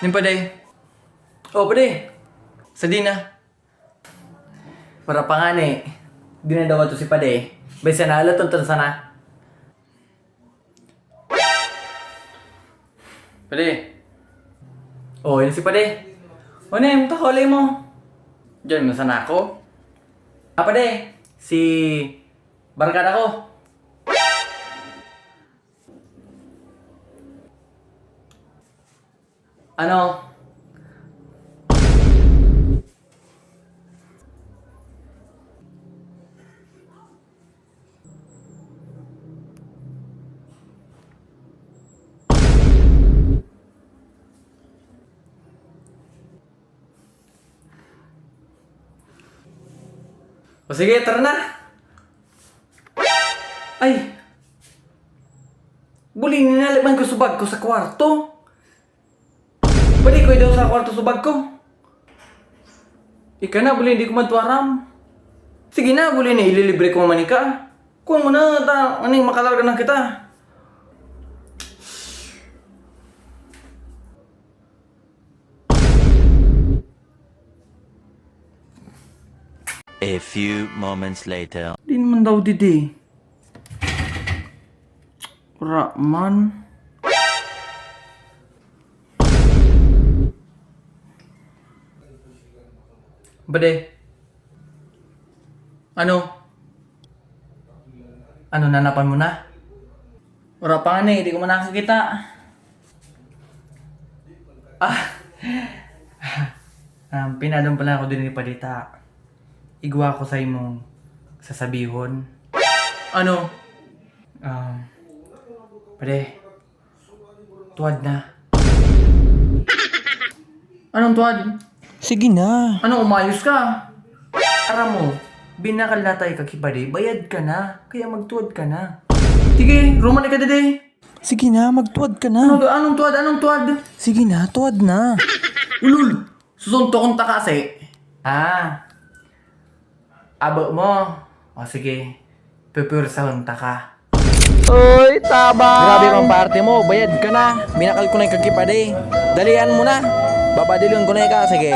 Ning paday. Oh, paday. Sa di na. Para pa nga ni. Di na daw to si paday. Besa na alat tonton sana. Paday. Oh, yun si paday. O nem, takolay mo. Diyan mo sana ako. Ah, paday. Si barkada ko. Ano? O sige, tara na. Ay. Buli ninalaman ko subag ko sa kwarto. Balik ko daw sa kwarto subag ko. Ika na, buli hindi ko matuaram. Sige na, buli na ililibre ko manika. Kuha mo na, aning makalarga na kita. A few moments later. Di naman daw didi. Wala man. Bade. Ano? Ano, nanapan mo na? Wala pa nga na, hindi ko man nakakita. Ah. Pinadong pala ako din ni Padita. Igwa ko sa imong sasabihon. Ano? Pare, tuwad na. Anong tuwad? Sige na. Ano, umayos ka? Aram mo, binakal na tayo kakipade, bayad ka na. Kaya magtuwad ka na. Sige, rumani ka dede. Sige na, magtuwad ka na. Anong tuwad? Anong tuwad? Sige na, tuwad na. Ulul! Susunto kong takasi. Abo mo. O sige, pipursahan ta ka. Oy, taba! Grabe mang parte mo, bayad ka na. Minakal ko na yung kakipade. Dalian mo na. Babadilon ko na ka, sige.